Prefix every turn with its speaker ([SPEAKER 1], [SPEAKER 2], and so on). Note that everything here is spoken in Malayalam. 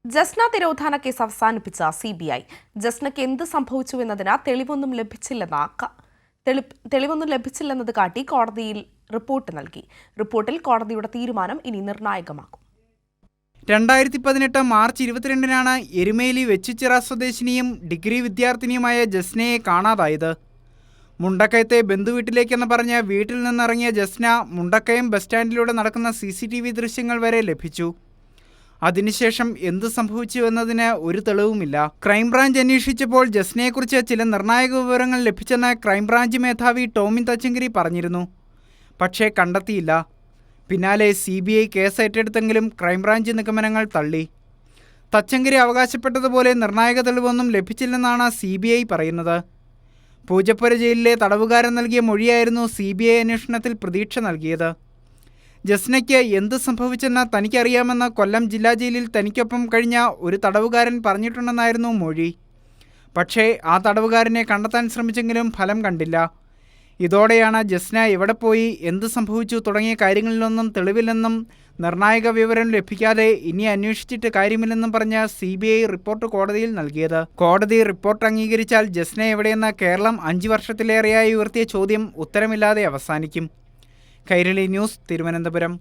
[SPEAKER 1] ജസ്ന തിരോധാന കേസ് അവസാനിപ്പിച്ച CBI. ജസ്നയ്ക്ക് എന്ത് സംഭവിച്ചുവെന്നതിന് തെളിവൊന്നും ലഭിച്ചില്ലെന്നത് കാട്ടി കോടതിയിൽ റിപ്പോർട്ട് നൽകി. റിപ്പോർട്ടിൽ കോടതിയുടെ തീരുമാനം ഇനി നിർണായകമാക്കും.
[SPEAKER 2] 2018 മാർച്ച് 22-നാണ് എരുമേലി വെച്ചിച്ചിറ സ്വദേശിനിയും ഡിഗ്രി വിദ്യാർത്ഥിനിയുമായ ജസ്നയെ കാണാതായത്. മുണ്ടക്കയത്തെ ബന്ധുവീട്ടിലേക്കെന്ന് പറഞ്ഞ് വീട്ടിൽ നിന്നിറങ്ങിയ ജസ്ന മുണ്ടക്കയം ബസ് സ്റ്റാൻഡിലൂടെ നടക്കുന്ന CCTV ദൃശ്യങ്ങൾ വരെ ലഭിച്ചു. അതിനുശേഷം എന്ത് സംഭവിച്ചുവെന്നതിന് ഒരു തെളിവുമില്ല. ക്രൈംബ്രാഞ്ച് അന്വേഷിച്ചപ്പോൾ ജസ്നയെക്കുറിച്ച് ചില നിർണായക വിവരങ്ങൾ ലഭിച്ചെന്ന് ക്രൈംബ്രാഞ്ച് മേധാവി ടോമിൻ തച്ചങ്കരി പറഞ്ഞിരുന്നു. പക്ഷേ കണ്ടെത്തിയില്ല. പിന്നാലെ CBI കേസ് ഏറ്റെടുത്തെങ്കിലും ക്രൈംബ്രാഞ്ച് നിഗമനങ്ങൾ തള്ളി. തച്ചങ്കരി അവകാശപ്പെട്ടതുപോലെ നിർണായക തെളിവൊന്നും ലഭിച്ചില്ലെന്നാണ് CBI പറയുന്നത്. പൂജപ്പുര ജയിലിലെ തടവുകാരൻ നൽകിയ മൊഴിയായിരുന്നു CBI അന്വേഷണത്തിൽ പ്രതീക്ഷ നൽകിയത്. ജസ്നയ്ക്ക് എന്ത് സംഭവിച്ചെന്ന് തനിക്കറിയാമെന്ന് കൊല്ലം ജില്ലാ ജയിലിൽ തനിക്കൊപ്പം കഴിഞ്ഞ ഒരു തടവുകാരൻ പറഞ്ഞിട്ടുണ്ടെന്നായിരുന്നു മൊഴി. പക്ഷേ ആ തടവുകാരനെ കണ്ടെത്താൻ ശ്രമിച്ചെങ്കിലും ഫലം കണ്ടില്ല. ഇതോടെയാണ് ജസ്ന എവിടെ പോയി, എന്ത് സംഭവിച്ചു തുടങ്ങിയ കാര്യങ്ങളിലൊന്നും തെളിവില്ലെന്നും നിർണായക വിവരം ലഭിക്കാതെ ഇനി അന്വേഷിച്ചിട്ട് കാര്യമില്ലെന്നും പറഞ്ഞ് CBI റിപ്പോർട്ട് കോടതിയിൽ നൽകിയത്. കോടതി റിപ്പോർട്ട് അംഗീകരിച്ചാൽ ജസ്ന എവിടെയെന്ന് കേരളം 5 വർഷത്തിലേറെയായി ഉയർത്തിയ ചോദ്യം ഉത്തരമില്ലാതെ അവസാനിക്കും. കൈരളി ന്യൂസ്, തിരുവനന്തപുരം.